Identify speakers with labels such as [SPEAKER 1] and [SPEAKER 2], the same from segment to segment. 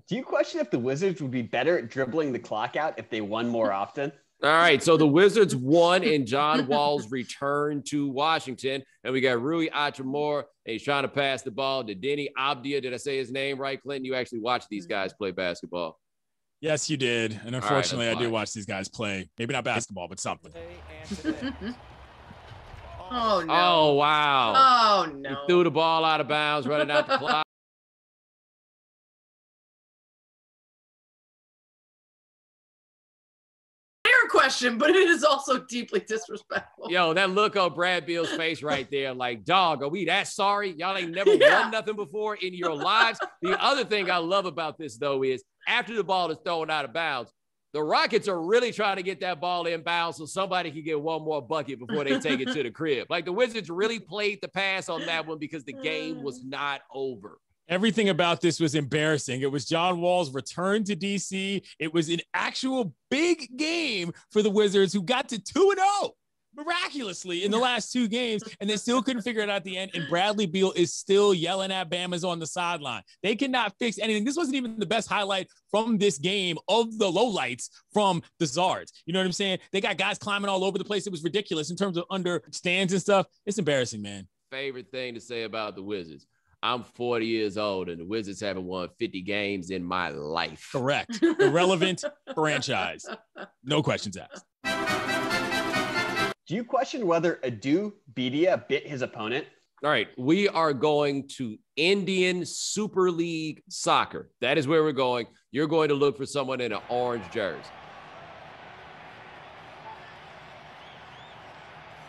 [SPEAKER 1] Do you question if the Wizards would be better at dribbling the clock out if they won more often?
[SPEAKER 2] All right, so the Wizards won in John Wall's return to Washington, and we got Rui Hachimura, and he's trying to pass the ball to Denny Abdia. Did I say his name right, Clinton? You actually watch these guys play basketball.
[SPEAKER 3] Yes, you did. And unfortunately, I do watch these guys play. Maybe not basketball, but something.
[SPEAKER 4] Oh, no.
[SPEAKER 2] Oh, wow.
[SPEAKER 4] Oh, no.
[SPEAKER 2] He threw the ball out of bounds, running out the clock.
[SPEAKER 4] Question, but it is also deeply disrespectful.
[SPEAKER 2] Yo, that look on Brad Beal's face right there, like, dog, are we that sorry? Y'all ain't never won nothing before in your lives. The other thing I love about this, though, is after the ball is thrown out of bounds, the Rockets are really trying to get that ball in bounds so somebody can get one more bucket before they take it to the crib. Like, the Wizards really played the pass on that one because the game was not over.
[SPEAKER 3] Everything about this was embarrassing. It was John Wall's return to DC. It was an actual big game for the Wizards, who got to 2-0 miraculously in the last two games, and they still couldn't figure it out at the end. And Bradley Beal is still yelling at Bama's on the sideline. They cannot fix anything. This wasn't even the best highlight from this game of the lowlights from the Zards. You know what I'm saying? They got guys climbing all over the place. It was ridiculous in terms of understands and stuff. It's embarrassing, man.
[SPEAKER 2] Favorite thing to say about the Wizards. I'm 40 years old, and the Wizards haven't won 50 games in my life.
[SPEAKER 3] Correct. Irrelevant franchise. No questions asked.
[SPEAKER 1] Do you question whether Adu Bedia bit his opponent?
[SPEAKER 2] All right, we are going to Indian Super League Soccer. That is where we're going. You're going to look for someone in an orange jersey.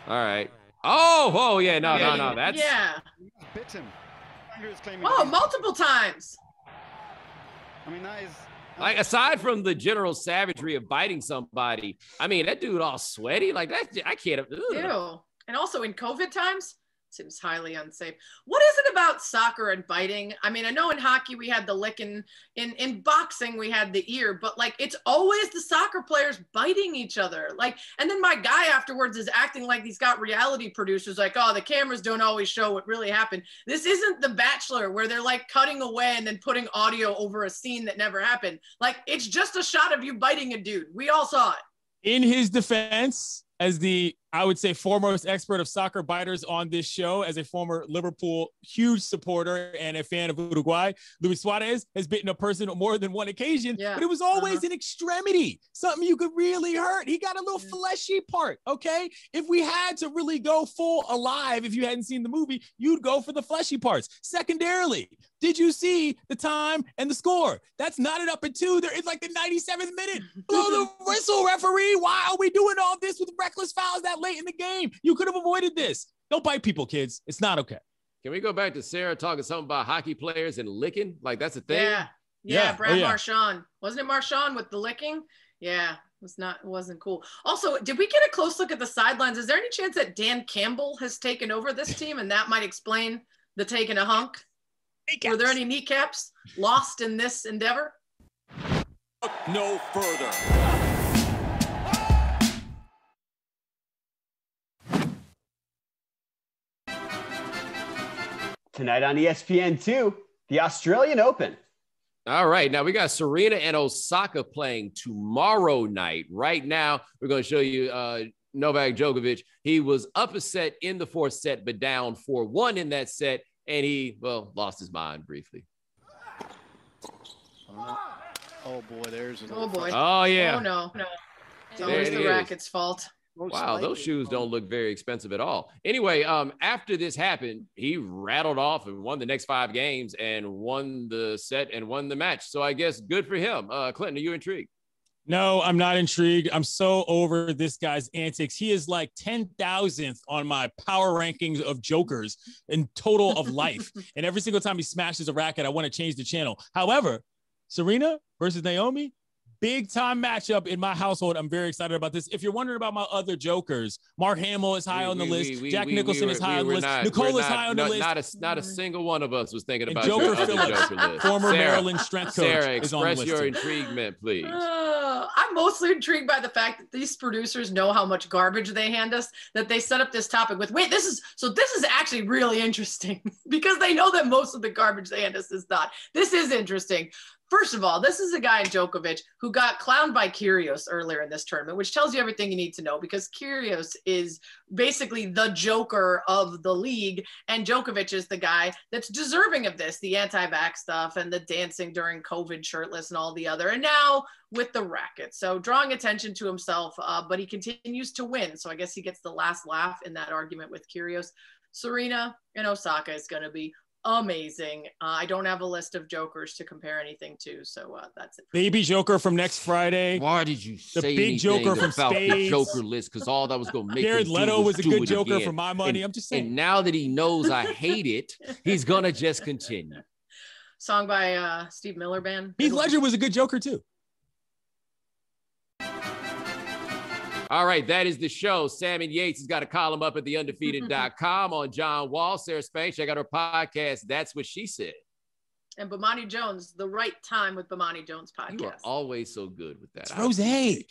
[SPEAKER 2] All right. Oh, yeah, no. That's
[SPEAKER 5] bit him.
[SPEAKER 4] Oh, multiple times.
[SPEAKER 5] I mean, that is
[SPEAKER 2] like, aside from the general savagery of biting somebody, I mean, that dude all sweaty like that. I can't.
[SPEAKER 4] Ew. And also in COVID times, seems highly unsafe. What is it about soccer and biting? I mean, I know in hockey we had the lick, and in boxing we had the ear, but like it's always the soccer players biting each other. Like, and then my guy afterwards is acting like he's got reality producers, like, oh, the cameras don't always show what really happened. This isn't The Bachelor where they're like cutting away and then putting audio over a scene that never happened. Like, it's just a shot of you biting a dude. We all saw it.
[SPEAKER 3] In his defense, as the, I would say, foremost expert of soccer biters on this show, as a former Liverpool huge supporter and a fan of Uruguay, Luis Suarez has bitten a person on more than one occasion, but it was always an extremity, something you could really hurt. He got a little fleshy part, okay? If we had to really go full alive, if you hadn't seen the movie, you'd go for the fleshy parts. Secondarily, did you see the time and the score? That's knotted up at 2. They're in like the 97th minute. Blow the whistle, referee. Why are we doing all this with reckless fouls that late in the game? You could have avoided this. Don't bite people, kids. It's not okay.
[SPEAKER 2] Can we go back to Sarah talking something about hockey players and licking? Like, that's a thing?
[SPEAKER 4] Yeah. Brad Marchand. Wasn't it Marchand with the licking? Yeah. It wasn't cool. Also, did we get a close look at the sidelines? Is there any chance that Dan Campbell has taken over this team and that might explain the taking a hunk?
[SPEAKER 3] Kneecaps.
[SPEAKER 4] Were there any kneecaps lost in this endeavor?
[SPEAKER 6] No further.
[SPEAKER 1] Tonight on ESPN2, the Australian Open.
[SPEAKER 2] All right, now we got Serena and Osaka playing tomorrow night. Right now, we're going to show you Novak Djokovic. He was up a set in the fourth set, but down 4-1 in that set. And he, lost his mind briefly.
[SPEAKER 5] oh boy, there's an
[SPEAKER 4] Oh boy.
[SPEAKER 2] Oh, yeah.
[SPEAKER 4] Oh, no. It's always the racket's fault.
[SPEAKER 2] Wow, those shoes don't look very expensive at all. Anyway, after this happened, he rattled off and won the next 5 games and won the set and won the match. So I guess good for him. Clinton, are you intrigued?
[SPEAKER 3] No, I'm not intrigued. I'm so over this guy's antics. He is like 10,000th on my power rankings of jokers in total of life. And every single time he smashes a racket, I want to change the channel. However, Serena versus Naomi, big time matchup in my household. I'm very excited about this. If you're wondering about my other jokers, Mark Hamill is high on the list. Jack Nicholson is high on the list. Nicole is high on the list.
[SPEAKER 2] Not a single one of us was thinking about
[SPEAKER 3] Joker
[SPEAKER 2] your other
[SPEAKER 3] Phillips,
[SPEAKER 2] joker list.
[SPEAKER 3] former Maryland strength coach,
[SPEAKER 2] Sarah,
[SPEAKER 3] is on the
[SPEAKER 2] express
[SPEAKER 3] list
[SPEAKER 2] your
[SPEAKER 3] too.
[SPEAKER 2] intriguement, please.
[SPEAKER 4] I I'm mostly intrigued by the fact that these producers know how much garbage they hand us, that they set up this topic with, wait, this is actually really interesting because they know that most of the garbage they hand us is not. This is interesting. First of all, this is a guy in Djokovic who got clowned by Kyrgios earlier in this tournament, which tells you everything you need to know because Kyrgios is basically the joker of the league. And Djokovic is the guy that's deserving of this, the anti-vax stuff and the dancing during COVID shirtless and all the other. And now with the racket. So drawing attention to himself, but he continues to win. So I guess he gets the last laugh in that argument with Kyrgios. Serena and Osaka is going to be amazing. I don't have a list of jokers to compare anything to, so that's it.
[SPEAKER 3] Baby Joker from next Friday.
[SPEAKER 2] Why did you say
[SPEAKER 3] the big Joker from
[SPEAKER 2] about
[SPEAKER 3] Spades?
[SPEAKER 2] The Joker list? Because all that was going to make
[SPEAKER 3] Jared Leto was a good Joker
[SPEAKER 2] again.
[SPEAKER 3] for my money. I'm just saying.
[SPEAKER 2] And now that he knows I hate it, he's going to just continue.
[SPEAKER 4] Song by Steve Miller Band.
[SPEAKER 3] Heath Ledger was a good Joker too.
[SPEAKER 2] All right, that is the show. Salmon Yates has got a column up at theundefeated.com on John Wall. Sarah Spain, check out her podcast, That's What She Said.
[SPEAKER 4] And Bomani Jones, The Right Time with Bomani Jones podcast.
[SPEAKER 2] You are always so good with that.
[SPEAKER 3] It's Rosé.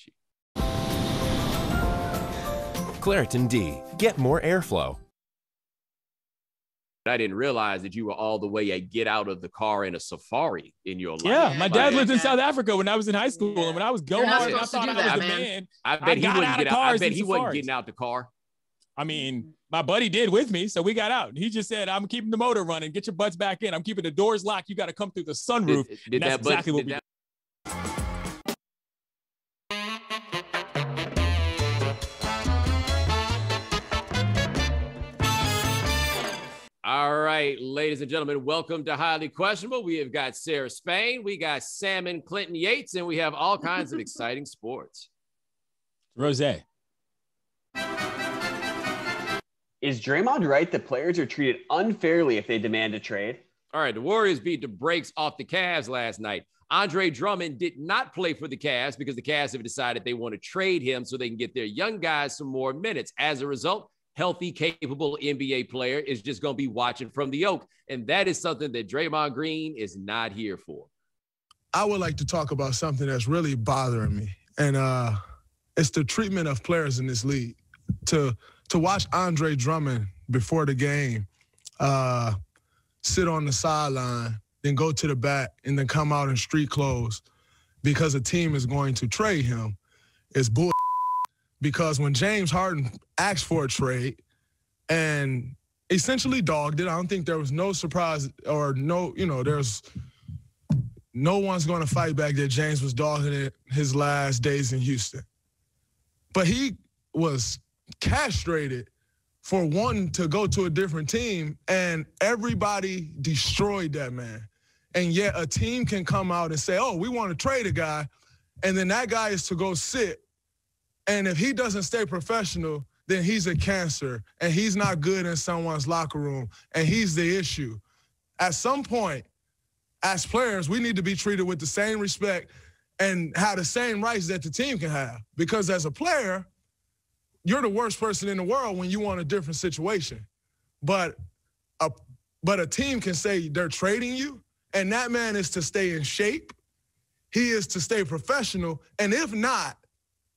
[SPEAKER 7] Claritin D. Get more airflow.
[SPEAKER 2] I didn't realize that you were all the way at get out of the car in a safari in your life.
[SPEAKER 3] Yeah, my dad lived in
[SPEAKER 4] Yeah.
[SPEAKER 3] South Africa when I was in high school, and when I was
[SPEAKER 4] You're not
[SPEAKER 3] hard, I
[SPEAKER 4] supposed to
[SPEAKER 3] thought
[SPEAKER 4] do
[SPEAKER 3] I was
[SPEAKER 4] that,
[SPEAKER 3] the
[SPEAKER 4] man.
[SPEAKER 3] man.
[SPEAKER 2] I bet he
[SPEAKER 3] got
[SPEAKER 2] wouldn't
[SPEAKER 3] out
[SPEAKER 2] get
[SPEAKER 3] of
[SPEAKER 2] out. I
[SPEAKER 3] cars
[SPEAKER 2] bet
[SPEAKER 3] in
[SPEAKER 2] he wasn't
[SPEAKER 3] safaris.
[SPEAKER 2] getting out the car.
[SPEAKER 3] I mean, my buddy did with me, so we got out. He just said, "I'm keeping the motor running. Get your butts back in. I'm keeping the doors locked. You got to come through the sunroof."
[SPEAKER 2] Did
[SPEAKER 3] And that's
[SPEAKER 2] that
[SPEAKER 3] exactly what we
[SPEAKER 2] did
[SPEAKER 3] did.
[SPEAKER 2] All right, ladies and gentlemen, welcome to Highly Questionable. We have got Sarah Spain, we got Salmon Clinton Yates, and we have all kinds of exciting sports.
[SPEAKER 3] Rosé.
[SPEAKER 1] Is Draymond right that players are treated unfairly if they demand a trade?
[SPEAKER 2] All right, the Warriors beat the brakes off the Cavs last night. Andre Drummond did not play for the Cavs because the Cavs have decided they want to trade him so they can get their young guys some more minutes. As a result, healthy, capable NBA player is just going to be watching from the Oak. And that is something that Draymond Green is not here for.
[SPEAKER 8] I would like to talk about something that's really bothering me. And it's the treatment of players in this league. To watch Andre Drummond before the game sit on the sideline, then go to the back, and then come out in street clothes because a team is going to trade him is bull. Because when James Harden asked for a trade and essentially dogged it, I don't think there was no surprise or there's no one's going to fight back that James was dogging it his last days in Houston. But he was castrated for wanting to go to a different team, and everybody destroyed that man. And yet a team can come out and say, oh, we want to trade a guy, and then that guy is to go sit. And if he doesn't stay professional, then he's a cancer, and he's not good in someone's locker room, and he's the issue. At some point, as players, we need to be treated with the same respect and have the same rights that the team can have. Because as a player, you're the worst person in the world when you want a different situation. But a team can say they're trading you, and that man is to stay in shape. He is to stay professional, and if not,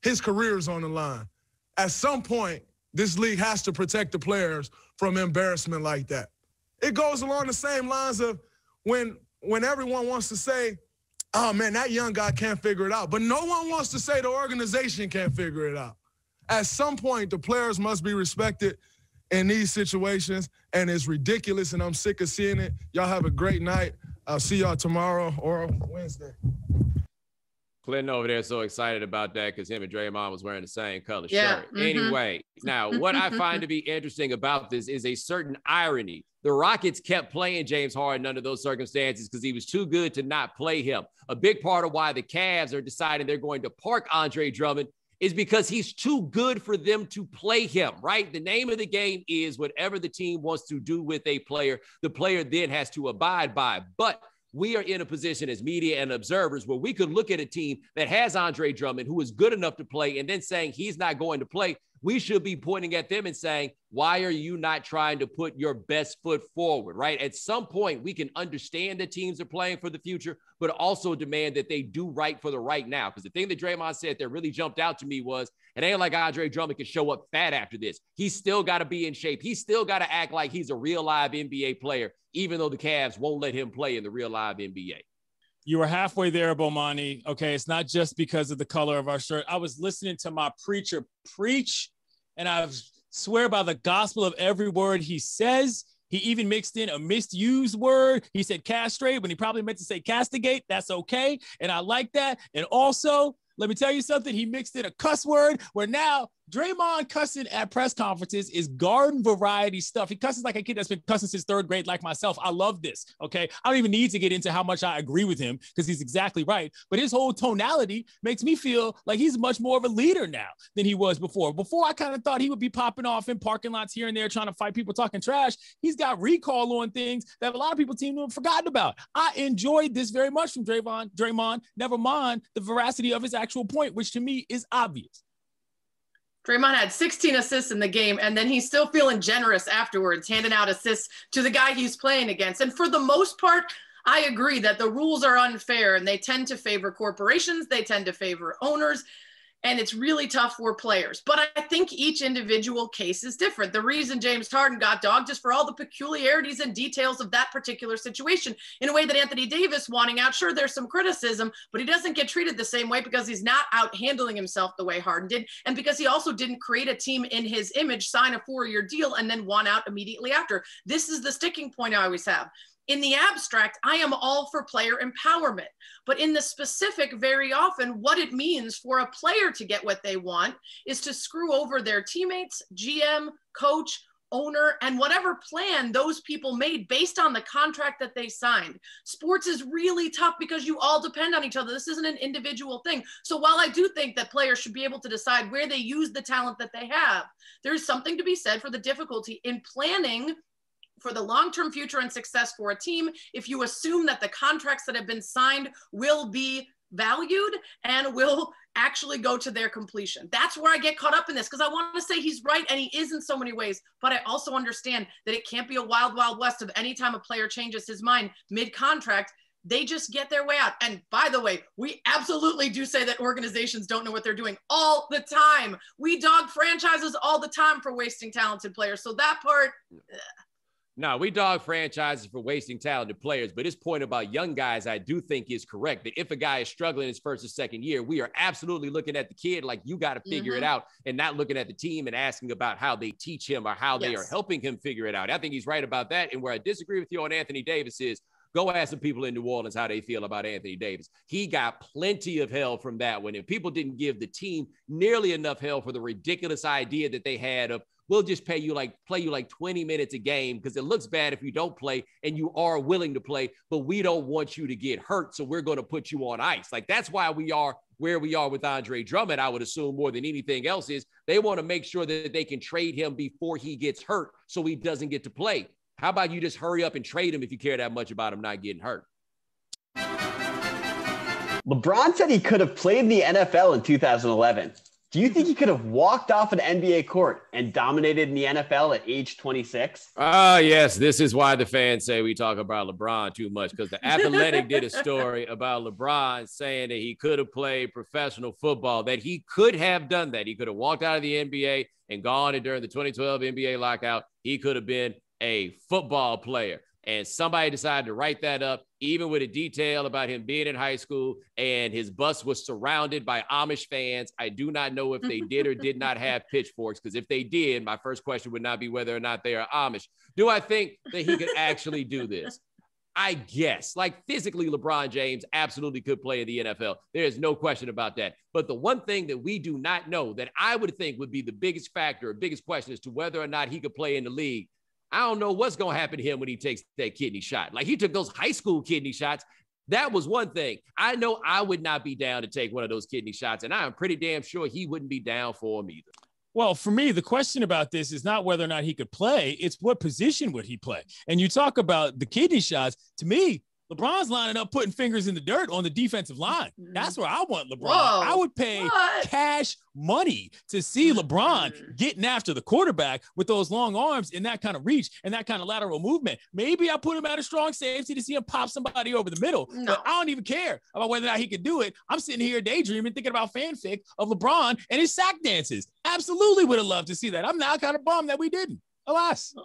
[SPEAKER 8] his career is on the line. At some point, this league has to protect the players from embarrassment like that. It goes along the same lines of when everyone wants to say, oh, man, that young guy can't figure it out. But no one wants to say the organization can't figure it out. At some point, the players must be respected in these situations, and it's ridiculous, and I'm sick of seeing it. Y'all have a great night. I'll see y'all tomorrow or Wednesday.
[SPEAKER 2] Clinton over there so excited about that because him and Draymond was wearing the same color
[SPEAKER 4] Yeah,
[SPEAKER 2] shirt. Anyway, now what I find to be interesting about this is a certain irony. The Rockets kept playing James Harden under those circumstances because he was too good to not play him. A big part of why the Cavs are deciding they're going to park Andre Drummond is because he's too good for them to play him, right? The name of the game is whatever the team wants to do with a player, the player then has to abide by. But we are in a position as media and observers where we could look at a team that has Andre Drummond, who is good enough to play, and then saying he's not going to play. we should be pointing at them and saying, why are you not trying to put your best foot forward, right? At some point, we can understand that teams are playing for the future, but also demand that they do right for the right now. Because the thing that Draymond said that really jumped out to me was, it ain't like Andre Drummond can show up fat after this. He's still got to be in shape. He's still got to act like he's a real live NBA player, even though the Cavs won't let him play in the real live NBA.
[SPEAKER 3] You were halfway there, Bomani. Okay, it's not just because of the color of our shirt. I was listening to my preacher preach, and I swear by the gospel of every word he says. He even mixed in a misused word. He said castrate when he probably meant to say castigate. That's okay, and I like that. And also, let me tell you something. He mixed in a cuss word where now Draymond cussing at press conferences is garden variety stuff. He cusses like a kid that's been cussing since third grade, like myself. I love this, okay? I don't even need to get into how much I agree with him because he's exactly right. But his whole tonality makes me feel like he's much more of a leader now than he was before. Before, I kind of thought he would be popping off in parking lots here and there trying to fight people talking trash. He's got recall on things that a lot of people seem to have forgotten about. I enjoyed this very much from Draymond, never mind the veracity of his actual point, which to me is obvious.
[SPEAKER 4] Draymond had 16 assists in the game, and then he's still feeling generous afterwards, handing out assists to the guy he's playing against. And for the most part, I agree that the rules are unfair, and they tend to favor corporations. They tend to favor owners. And it's really tough for players. But I think each individual case is different. The reason James Harden got dogged is for all the peculiarities and details of that particular situation in a way that Anthony Davis wanting out. Sure, there's some criticism, but he doesn't get treated the same way because he's not out handling himself the way Harden did. And because he also didn't create a team in his image, sign a 4-year deal, and then want out immediately after. This is the sticking point I always have. In the abstract, I am all for player empowerment, but in the specific, very often what it means for a player to get what they want is to screw over their teammates, GM, coach, owner, and whatever plan those people made based on the contract that they signed. Sports is really tough because you all depend on each other. This isn't an individual thing. So while I do think that players should be able to decide where they use the talent that they have, there's something to be said for the difficulty in planning for the long-term future and success for a team if you assume that the contracts that have been signed will be valued and will actually go to their completion. That's where I get caught up in this because I want to say he's right and he is in so many ways, but I also understand that it can't be a wild, wild west of any time a player changes his mind mid-contract. They just get their way out. And by the way, we absolutely do say that organizations don't know what they're doing all the time. We dog franchises all the time for wasting talented players. So that part...
[SPEAKER 2] No, we dog franchises for wasting talented players, but his point about young guys, I do think is correct, that if a guy is struggling his first or second year, we are absolutely looking at the kid like you got to figure it out and not looking at the team and asking about how they teach him or how they are helping him figure it out. I think he's right about that. And where I disagree with you on Anthony Davis is go ask some people in New Orleans how they feel about Anthony Davis. He got plenty of hell from that one. And people didn't give the team nearly enough hell for the ridiculous idea that they had of, we'll just play you like 20 minutes a game because it looks bad if you don't play and you are willing to play, but we don't want you to get hurt. So we're going to put you on ice. Like that's why we are where we are with Andre Drummond. I would assume more than anything else is they want to make sure that they can trade him before he gets hurt so he doesn't get to play. How about you just hurry up and trade him if you care that much about him not getting hurt?
[SPEAKER 1] LeBron said he could have played in the NFL in 2011. Do you think he could have walked off an NBA court and dominated in the NFL at age 26?
[SPEAKER 2] Yes. This is why the fans say we talk about LeBron too much, because The Athletic did a story about LeBron saying that he could have played professional football, that he could have done that. He could have walked out of the NBA and gone, and during the 2012 NBA lockout, he could have been a football player. And somebody decided to write that up, even with a detail about him being in high school and his bus was surrounded by Amish fans. I do not know if they did or did not have pitchforks, because if they did, my first question would not be whether or not they are Amish. Do I think that he could actually do this? I guess. Like physically, LeBron James absolutely could play in the NFL. There is no question about that. But the one thing that we do not know that I would think would be the biggest factor, biggest question as to whether or not he could play in the league, I don't know what's going to happen to him when he takes that kidney shot. Like he took those high school kidney shots. That was one thing. I know I would not be down to take one of those kidney shots, and I'm pretty damn sure he wouldn't be down for them either.
[SPEAKER 3] Well, for me, the question about this is not whether or not he could play. It's what position would he play? And you talk about the kidney shots. To me, LeBron's lining up, putting fingers in the dirt on the defensive line. That's where I want LeBron.
[SPEAKER 4] Whoa.
[SPEAKER 3] I would pay cash money to see LeBron getting after the quarterback with those long arms and that kind of reach and that kind of lateral movement. Maybe I put him at a strong safety to see him pop somebody over the middle, but I don't even care about whether or not he could do it. I'm sitting here daydreaming, thinking about fanfic of LeBron and his sack dances. Absolutely would have loved to see that. I'm now kind of bummed that we didn't. Alas.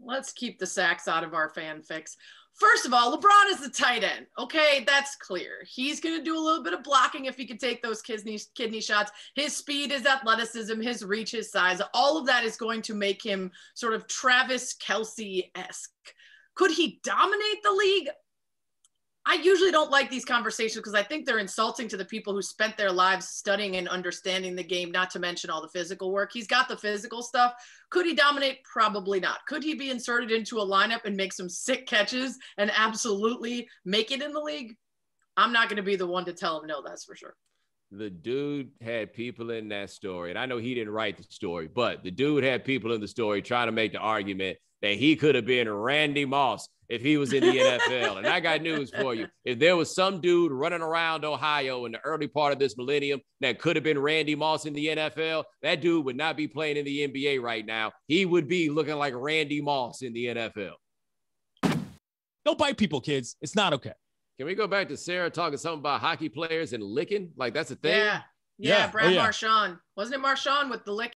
[SPEAKER 4] Let's keep the sacks out of our fanfics. First of all, LeBron is the tight end. Okay, that's clear. He's going to do a little bit of blocking if he could take those kidney shots. His speed, his athleticism, his reach, his size, all of that is going to make him sort of Travis Kelce-esque. Could he dominate the league? I usually don't like these conversations because I think they're insulting to the people who spent their lives studying and understanding the game, not to mention all the physical work. He's got the physical stuff. Could he dominate? Probably not. Could he be inserted into a lineup and make some sick catches and absolutely make it in the league? I'm not going to be the one to tell him no, that's for sure.
[SPEAKER 2] The dude had people in that story, and I know he didn't write the story, but the dude had people in the story trying to make the argument that he could have been Randy Moss if he was in the NFL. And I got news for you. If there was some dude running around Ohio in the early part of this millennium that could have been Randy Moss in the NFL, that dude would not be playing in the NBA right now. He would be looking like Randy Moss in the NFL.
[SPEAKER 3] Don't bite people, kids. It's not okay.
[SPEAKER 2] Can we go back to Sarah talking something about hockey players and licking? Like, that's a thing?
[SPEAKER 4] Yeah, Brad Marchand. Wasn't it Marchand with the lick?